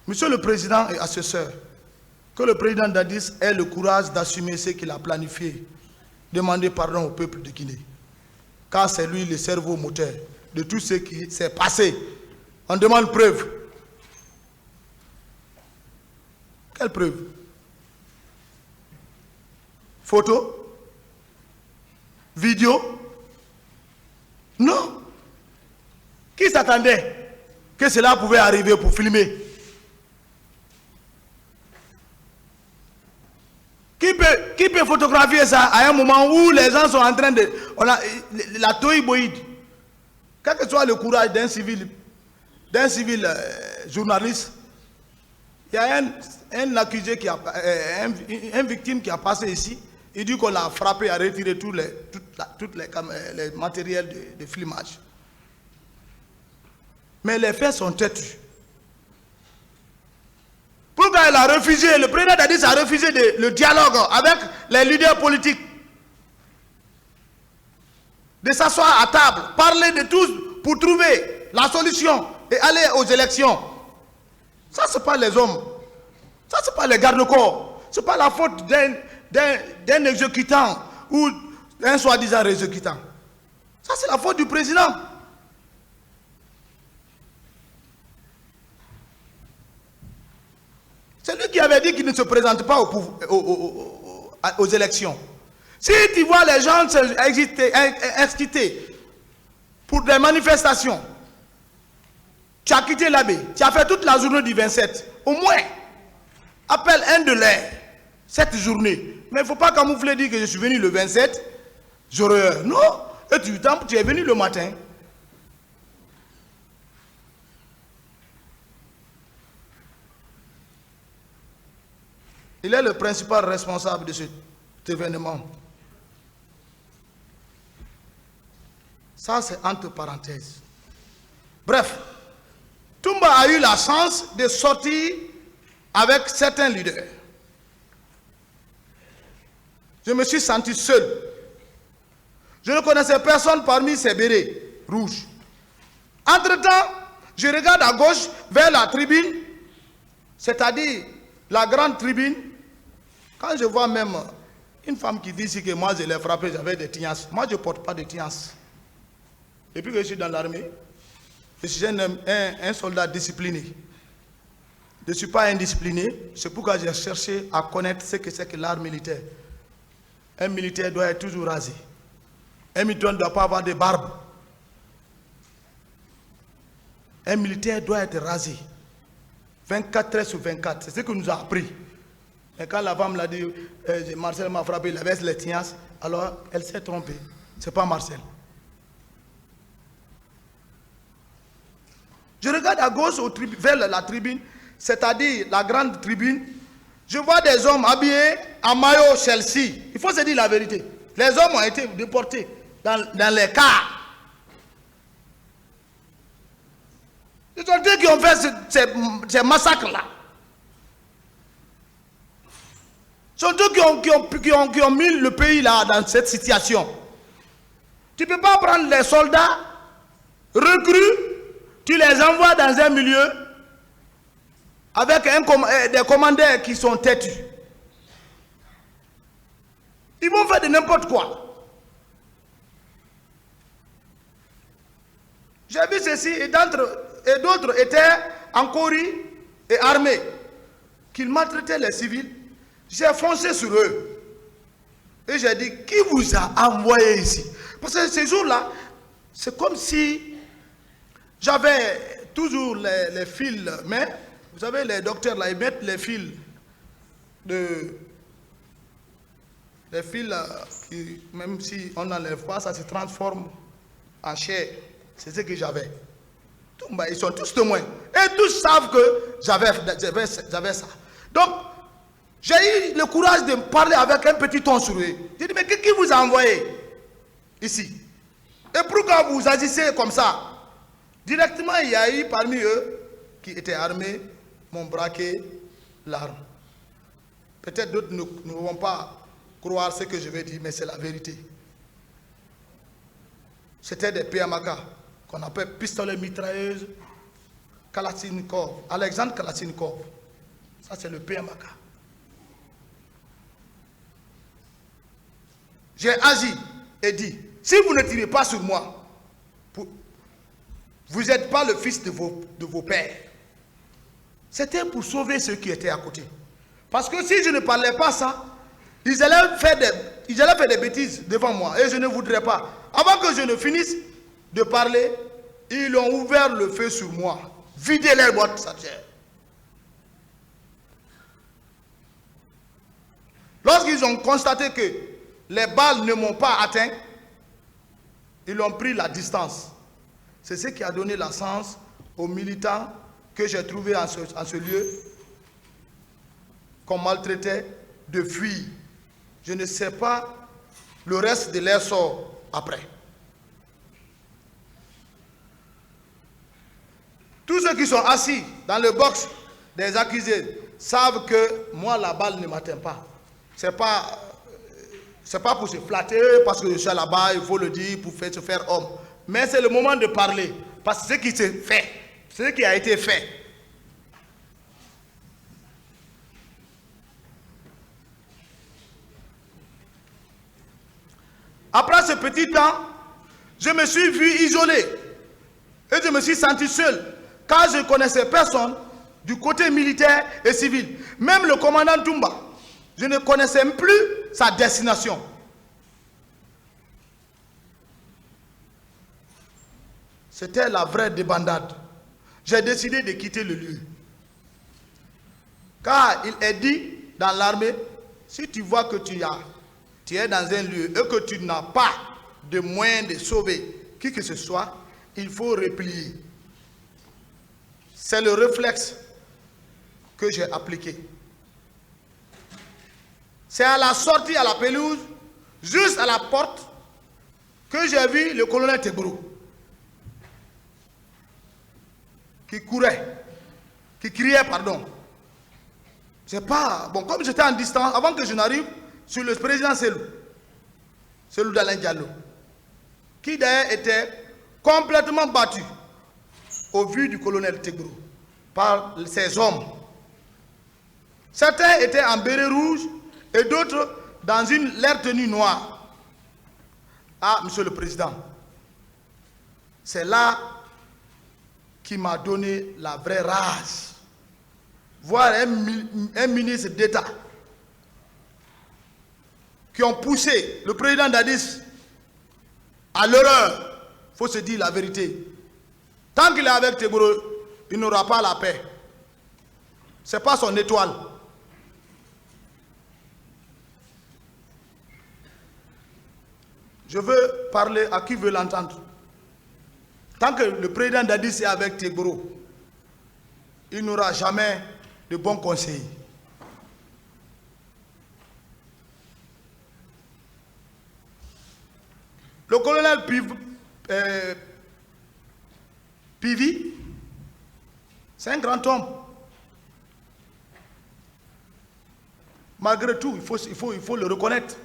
Monsieur le Président et assesseur, que le président Dadis ait le courage d'assumer ce qu'il a planifié. Demandez pardon au peuple de Guinée. Car c'est lui le cerveau moteur de tout ce qui s'est passé. On demande preuve. Quelle preuve? Photo? Vidéo? Non. Qui s'attendait que cela pouvait arriver pour filmer? Qui peut photographier ça à un moment où les gens sont en train de... la toïboïde. Quel que soit le courage d'un civil journaliste, il y a un accusé, un victime qui a passé ici. Il dit qu'on l'a frappé, a retiré tous les matériels de filmage. Mais les faits sont têtus. Pourquoi il a refusé, le président Dadis a refusé le dialogue avec les leaders politiques, de s'asseoir à table, parler de tous pour trouver la solution et aller aux élections? Ça, ce n'est pas les hommes. Ça, ce n'est pas les gardes-corps. Ce n'est pas la faute d'un exécutant ou d'un soi-disant exécutant. Ça, c'est la faute du président. C'est lui qui avait dit qu'il ne se présente pas aux élections. Si tu vois les gens exciter pour des manifestations, tu as quitté l'abbé, tu as fait toute la journée du 27, au moins, appelle un de cette journée. Mais il ne faut pas camoufler, dire que je suis venu le 27, j'aurais... Non, et tu es venu le matin. Il est le principal responsable de cet événement. Ça, c'est entre parenthèses. Bref, Toumba a eu la chance de sortir avec certains leaders. Je me suis senti seul. Je ne connaissais personne parmi ces bérets rouges. Entre-temps, je regarde à gauche vers la tribune, c'est-à-dire la grande tribune. Quand je vois même une femme qui dit ici que moi je l'ai frappé, j'avais des tignasses. Moi je ne porte pas de tignasses. Depuis que je suis dans l'armée, je suis un soldat discipliné. Je ne suis pas indiscipliné. C'est pourquoi j'ai cherché à connaître ce que c'est que l'art militaire. Un militaire doit être toujours rasé. Un militaire ne doit pas avoir de barbe. Un militaire doit être rasé. 24 heures sur 24. C'est ce que nous a appris. Et quand la femme l'a dit, Marcel m'a frappé, il avait les tignasses, alors elle s'est trompée. Ce n'est pas Marcel. Je regarde à gauche vers la tribune, c'est-à-dire la grande tribune. Je vois des hommes habillés en maillot Chelsea. Il faut se dire la vérité. Les hommes ont été déportés dans les cars. Ce sont eux qui ont fait ces massacres-là. Ce sont eux qui ont mis le pays là dans cette situation. Tu ne peux pas prendre les soldats, recrues, tu les envoies dans un milieu avec des commandeurs qui sont têtus. Ils vont faire de n'importe quoi. J'ai vu ceci et d'autres étaient en Corée et armés, qu'ils maltraitaient les civils. J'ai foncé sur eux. Et j'ai dit, qui vous a envoyé ici? Parce que ces jours-là, c'est comme si j'avais toujours les fils, mais vous savez, les docteurs là, ils mettent les fils qui, même si on n'enlève pas, ça se transforme en chair. C'est ce que j'avais. Ils sont tous témoins. Et tous savent que j'avais ça. Donc, j'ai eu le courage de parler avec un petit ton sur eux. J'ai dit, mais qui vous a envoyé ici? Et pourquoi vous agissez comme ça? Directement, il y a eu parmi eux qui étaient armés, m'ont braqué l'arme. Peut-être d'autres ne vont pas croire ce que je vais dire, mais c'est la vérité. C'était des PMK, qu'on appelle pistolets mitrailleuses Kalachnikov, Alexandre Kalachnikov. Ça, c'est le PMK. J'ai agi et dit, si vous ne tirez pas sur moi, vous n'êtes pas le fils de vos pères. C'était pour sauver ceux qui étaient à côté. Parce que si je ne parlais pas ça, ils allaient faire des bêtises devant moi et je ne voudrais pas. Avant que je ne finisse de parler, ils ont ouvert le feu sur moi. Vidé les boîtes satchères. Lorsqu'ils ont constaté que les balles ne m'ont pas atteint, ils ont pris la distance. C'est ce qui a donné la chance aux militants que j'ai trouvés en ce lieu, qu'on maltraitait, de fuir. Je ne sais pas le reste de leur sort après. Tous ceux qui sont assis dans le box des accusés savent que moi, la balle ne m'atteint pas. C'est pas pour se flatter, parce que je suis là-bas, il faut le dire, pour se faire homme. Mais c'est le moment de parler, parce que ce qui s'est fait, ce qui a été fait. Après ce petit temps, je me suis vu isolé et je me suis senti seul, car je ne connaissais personne du côté militaire et civil. Même le commandant Toumba, je ne connaissais plus sa destination. C'était la vraie débandade. J'ai décidé de quitter le lieu. Car il est dit dans l'armée, si tu vois que tu es dans un lieu et que tu n'as pas de moyen de sauver qui que ce soit, il faut replier. C'est le réflexe que j'ai appliqué. C'est à la sortie à la pelouse, juste à la porte, que j'ai vu le colonel Tegboro qui courait, qui criait, pardon. C'est pas... Bon, comme j'étais en distance, avant que je n'arrive sur le président Cellou Dalein Diallo, qui d'ailleurs était complètement battu au vu du colonel Tegboro par ses hommes. Certains étaient en béret rouge et d'autres dans leur tenue noire. Ah, monsieur le président, c'est là qui m'a donné la vraie rage. Voir un ministre d'État qui ont poussé le président Dadis à l'horreur. Il faut se dire la vérité. Tant qu'il est avec Tegboro, il n'aura pas la paix. Ce n'est pas son étoile. Je veux parler à qui veut l'entendre. Tant que le président Dadis est avec Tegboro, il n'aura jamais de bons conseils. Le colonel Pivi, c'est un grand homme. Malgré tout, il faut le reconnaître.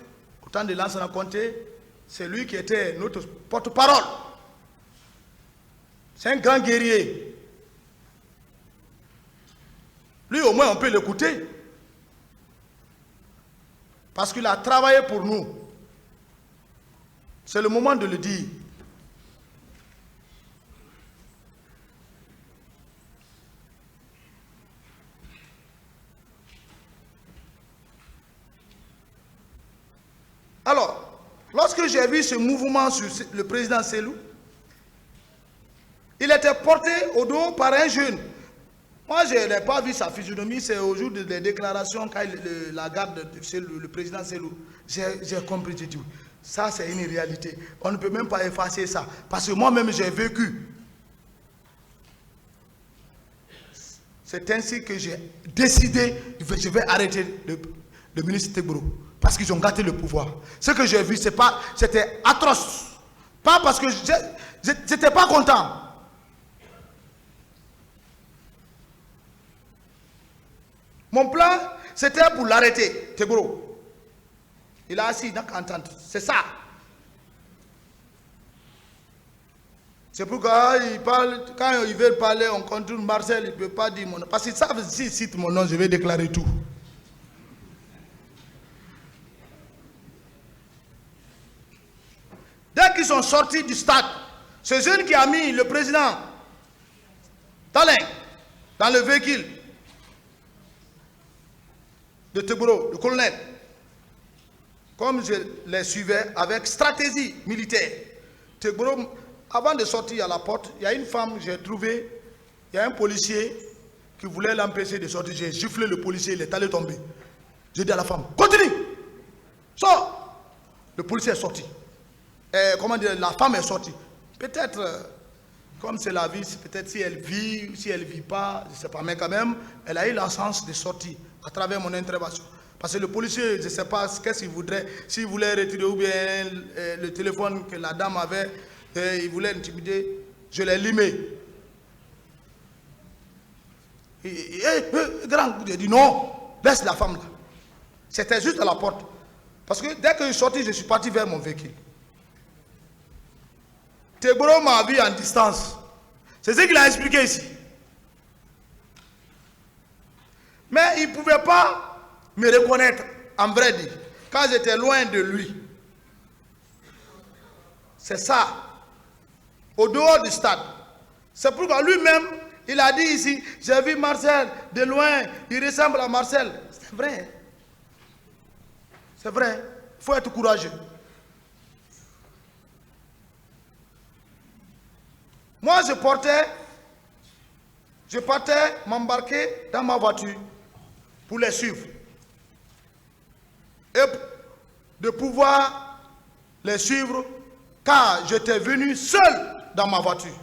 Au temps de Lansana Conté, c'est lui qui était notre porte-parole. C'est un grand guerrier. Lui, au moins, on peut l'écouter. Parce qu'il a travaillé pour nous. C'est le moment de le dire. Alors, lorsque j'ai vu ce mouvement sur le président Cellou, il était porté au dos par un jeune. Moi, je n'ai pas vu sa physionomie, c'est au jour des déclarations, quand la garde de le président Cellou, j'ai compris, j'ai dit, ça c'est une réalité. On ne peut même pas effacer ça. Parce que moi-même, j'ai vécu. C'est ainsi que j'ai décidé, je vais arrêter le ministre Tegboro. Parce qu'ils ont gâté le pouvoir. Ce que j'ai vu, c'était atroce. Pas parce que je n'étais pas content. Mon plan, c'était pour l'arrêter, Tegboro. Il a assis dans l'entente. C'est ça. C'est pourquoi il parle, quand il veut parler, on contourne Marcel, il ne peut pas dire mon nom. Parce qu'ils savent, s'il cite mon nom, je vais déclarer tout. Dès qu'ils sont sortis du stade, ce jeune qui a mis le président Talin dans le véhicule de Tegboro, le colonel, comme je les suivais avec stratégie militaire, Tegboro, avant de sortir à la porte, il y a une femme, j'ai trouvé, il y a un policier qui voulait l'empêcher de sortir. J'ai giflé le policier, il est allé tomber. J'ai dit à la femme, continue, sors. Le policier est sorti. Comment dire, la femme est sortie. Peut-être, comme c'est la vie, peut-être si elle vit, si elle ne vit pas, je ne sais pas, mais quand même, elle a eu la chance de sortir à travers mon intervention. Parce que le policier, je ne sais pas qu'est-ce qu'il voudrait, s'il voulait retirer ou bien le téléphone que la dame avait, il voulait intimider, je l'ai limé. Grand, j'ai dit non, laisse la femme là. C'était juste à la porte. Parce que dès que je suis sorti, je suis parti vers mon véhicule. Tegboro m'a vu en distance. C'est ce qu'il a expliqué ici. Mais il ne pouvait pas me reconnaître, en vrai dit, quand j'étais loin de lui. C'est ça. Au dehors du stade. C'est pourquoi lui-même, il a dit ici, j'ai vu Marcel de loin, il ressemble à Marcel. C'est vrai. C'est vrai. Il faut être courageux. Moi, je partais m'embarquer dans ma voiture pour les suivre. Et de pouvoir les suivre, car j'étais venu seul dans ma voiture.